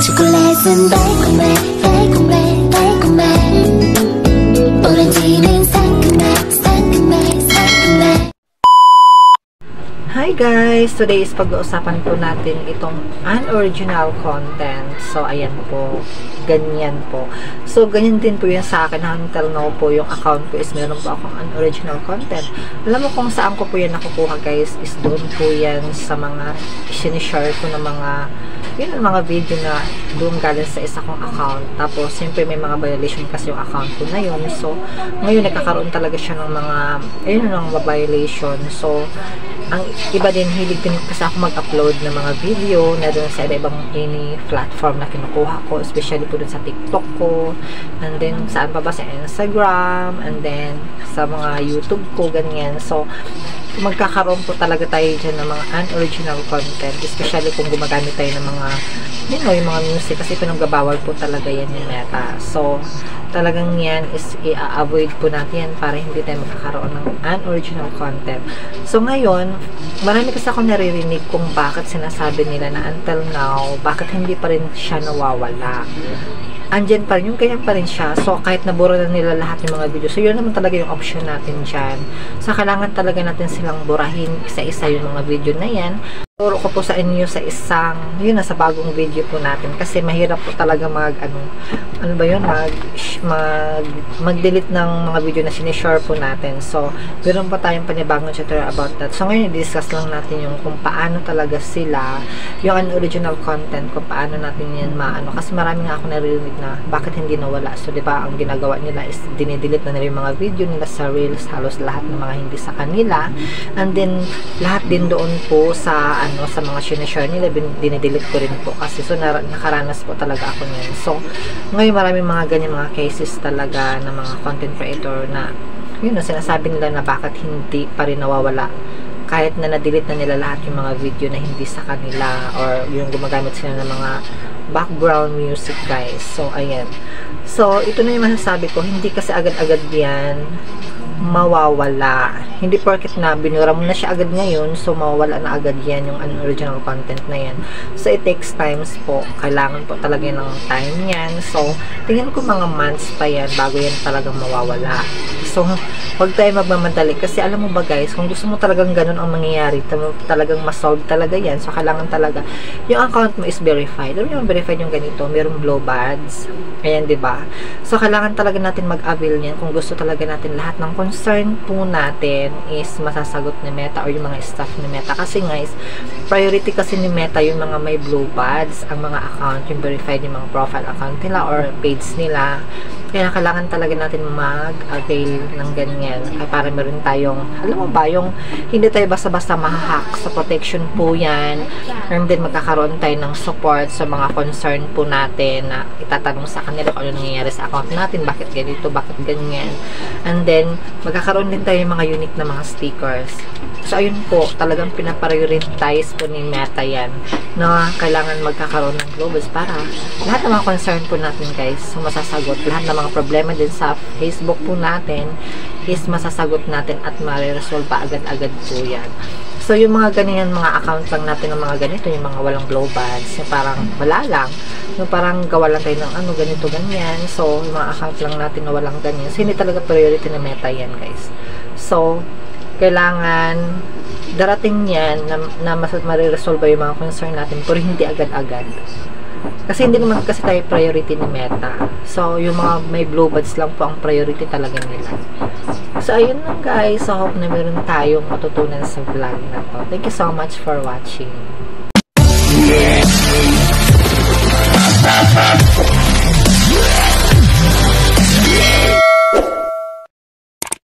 초콜릿은 달콤해 달콤해 달콤해 오렌지는 상큼해 상큼해 상큼해. Hi guys! Today is pag-uusapan po natin itong unoriginal content. So, ayan po. Ganyan po. So, ganyan din po yan sa akin. Until now po, yung account ko is meron po akong unoriginal content. Alam mo kung saan ko po yan nakukuha guys, is doon po yan sa mga sinishare ko ng mga yun ang mga video na doon galing sa isa kong account. Tapos, siyempre may mga violation kasi yung account ko na yun. So, ngayon nagkakaroon talaga siya ng mga ayun ng mga violation. So, ang iba din, hilig din kasi ako mag-upload ng mga video na doon sa iba-ibang any platform na kinukuha ko, especially po doon sa TikTok ko, and then saan pa ba, sa Instagram, and then sa mga YouTube ko, ganyan. So, magkakaroon po talaga tayo dyan ng mga unoriginal content, especially kung gumagamit tayo ng mga you know, yung mga music, kasi pinagbabawal po talaga yan yung Meta. So, talagang yan is i-avoid po natin yan para hindi tayo magkakaroon ng unoriginal content. So, ngayon, marami kasi ako naririnig kung bakit sinasabi nila na until now, bakit hindi pa rin siya nawawala. Andyan pa rin, yung ganyan pa rin siya. So, kahit nabura na nila lahat ng mga video. So, yun naman talaga yung option natin dyan. So, kailangan talaga natin silang burahin isa-isa yung mga video na yan. Turo ko po sa inyo sa isang, yun na sa bagong video po natin. Kasi mahirap po talaga ano ba yun, mag-delete ng mga video na sinishare po natin. So, meron pa tayong panibagong tutorial about that. So, ngayon, i-discuss lang natin yung kung paano talaga sila, yung unoriginal content, kung paano natin yan maano. Kasi marami nga ako naririnig na bakit hindi nawala. So, di ba, ang ginagawa nila is dinidelete na nila yung mga video nila sa Reels, halos lahat ng mga hindi sa kanila. And then, lahat din doon po sa sa mga sinishare nila, dinidelete ko rin po kasi. So, nakaranas po talaga ako niyan. So, ngayon maraming mga ganyan mga cases talaga ng mga content creator na yun na sinasabi nila na bakit hindi pa rin nawawala kahit na na-delete na nila lahat yung mga video na hindi sa kanila or yung gumagamit sila ng mga background music guys. So, ayan. So, ito na yung masasabi ko, hindi kasi agad-agad yan mawawala. Hindi porket na binura mo na siya agad ngayon, so mawawala na agad yan yung original content na yan. So, it takes times po. Kailangan po talaga ng time yan. So, tingin ko mga months pa yan bago yan talagang mawawala. So, huwag tayo magmamadali. Kasi alam mo ba guys, kung gusto mo talagang ganun ang mangyayari, talagang masolve talaga yan. So, kailangan talaga, yung account mo is verified. Alam mo yung verified yung ganito, mayroong blow buds. Ayan, diba? So, kailangan talaga natin mag-avail niyan kung gusto talaga natin lahat ng concern po natin is masasagot ni Meta or yung mga staff ni Meta. Kasi guys, priority kasi ni Meta yung mga may blue buds, ang mga account, yung verified yung mga profile account nila or page nila. Kaya kailangan talaga natin mag-avail ng ganyan. Kaya para meron tayong, alam mo ba, yung hindi tayo basta-basta mahahack sa protection po yan. And then magkakaroon tayo ng support sa mga concern po natin na itatanong sa kanila kung ano nangyayari sa account natin, bakit ganito, bakit ganyan. And then, magkakaroon din tayo ng mga unique na mga stickers. So, ayun po, talagang pinaprioritize po ni Meta yan na kailangan magkakaroon ng globals para lahat ng mga concern po natin guys, so masasagot. Lahat ng mga problema din sa Facebook po natin is masasagot natin at mariresolve pa agad-agad po yan. So, yung mga ganyan, mga account lang natin ng mga ganito, yung mga walang glow buds, yung parang wala lang, yung parang gawa lang tayo ng ganito, ganyan. So, yung mga account lang natin na walang ganyan. So, hindi talaga priority na Meta yan, guys. So, kailangan darating yan na mariresolve yung mga concern natin, pero hindi agad-agad. Kasi hindi naman kasi tayo priority ni Meta. So, yung mga may blue buds lang po ang priority talaga nila. So, ayun lang guys. So, hope na meron tayong matutunan sa vlog na to. Thank you so much for watching.